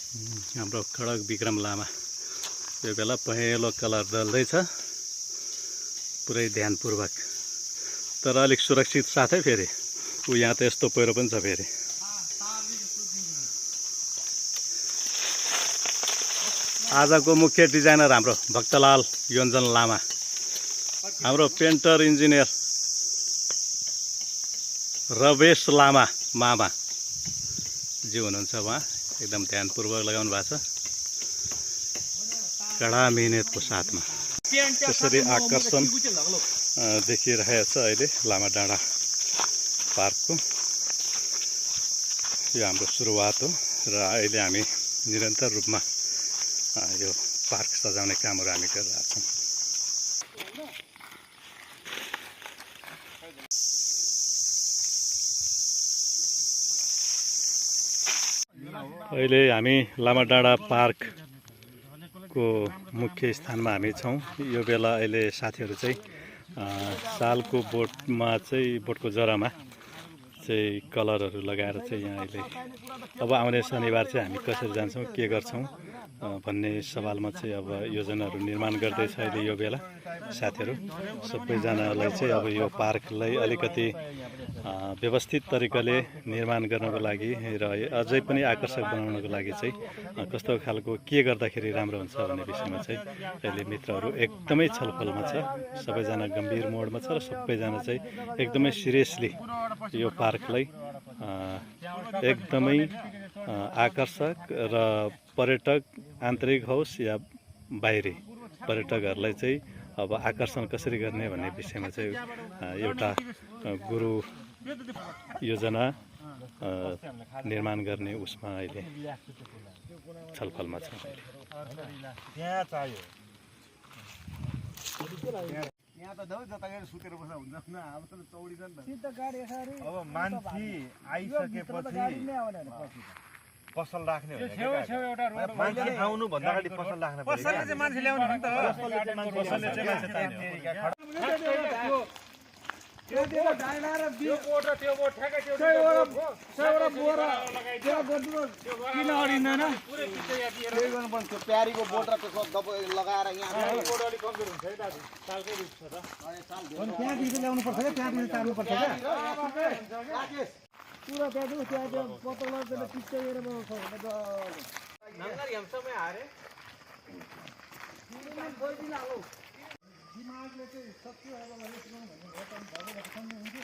हाम्रो खड्ग विक्रम लामा यो बेला पहेँलो कलर दल्दैछ पुरै ध्यानपूर्वक, तर अलिक सुरक्षित साथै फेरि ऊ यहाँ त यस्तो पहिरो पनि छ फेरि। आजको मुख्य डिजाइनर हाम्रो भक्तलाल योन्जन लामा, हाम्रो पेन्टर इन्जिनियर रवेश लामा मामा जी हुनुहुन्छ। उहाँ एकदम ध्यानपूर्वक लगाउनु भएको छ, कडा मिहिनेतको साथमा। त्यसरी आकर्षण देखिरहेको छ अहिले लामा डाँडा पार्कको। यो हाम्रो सुरुवात हो र अहिले हामी निरन्तर रूपमा यो पार्क सजाउने कामहरू हामी गरिरहेका छौँ। अहिले हामी लामा डाँडा पार्कको मुख्य स्थानमा हामी छौँ। यो बेला अहिले साथीहरू चाहिँ सालको बोटमा चाहिँ बोटको जरामा चाहिँ कलरहरू लगाएर चाहिँ यहाँ अहिले अब आउने शनिबार चाहिँ हामी कसरी जान्छौँ के गर्छौँ भन्ने सवालमा चाहिँ अब योजनाहरू निर्माण गर्दैछ अहिले यो बेला साथीहरू। सबैजनालाई चाहिँ अब यो पार्कलाई अलिकति व्यवस्थित तरिकाले निर्माण गर्नको लागि र अझै पनि आकर्षक बनाउनको लागि चाहिँ कस्तो खालको के गर्दाखेरि राम्रो हुन्छ भन्ने विषयमा चाहिँ अहिले मित्रहरू एकदमै छलफलमा छ। सबैजना गम्भीर मोडमा छ र सबैजना चाहिँ एकदमै सिरियसली यो पार्कलाई एकदमै आकर्षक र पर्यटक आन्तरिक होस् या बाहिरी पर्यटकहरूलाई चाहिँ अब आकर्षण कसरी गर्ने भन्ने विषयमा चाहिँ एउटा गुरु योजना निर्माण गर्ने उसमा अहिले छलफलमा छ। यहाँ त दौ जतागेर सुतेर बस्दा हुन्छ न, अब त चौडिन्छ नि त। अब मान्छे आइसकेपछि पसल राख्ने हो नि, मान्छे आउनु भन्दा अगाडि पसल राख्न पर्छ। पसलले चाहिँ मान्छे ल्याउनु हो नि त, पसलले चाहिँ मान्छे चाहिने। त्यो डाइना र त्यो बोट र त्यो बोट ठ्याक्कै त्यो एउटा बोरा त्यो गर्नु किन अडिँदैन पुरै पिच्छे या दिएर त्यही गर्नु पर्छ। त्यो प्यारीको बोट र त्यसको दब लगाएर यहाँ बोट अलि कमजोर हुन्छ है दाजु, सालकै रुख छ त। अनि त्यहाँ दिएर ल्याउनु पर्छ के, त्यहाँ दिएर तार्नु पर्छ के राकेश पुरा दाजु। त्यहाँ पतला त्यसले पिच्छे गरेर बनाउँछ नंगर हम सब में आ रहे कोई दिन आलो दिमागले चाहिँ सक्यो अब यसमा भन्ने हो त भएर सम्झनु हुन्छ।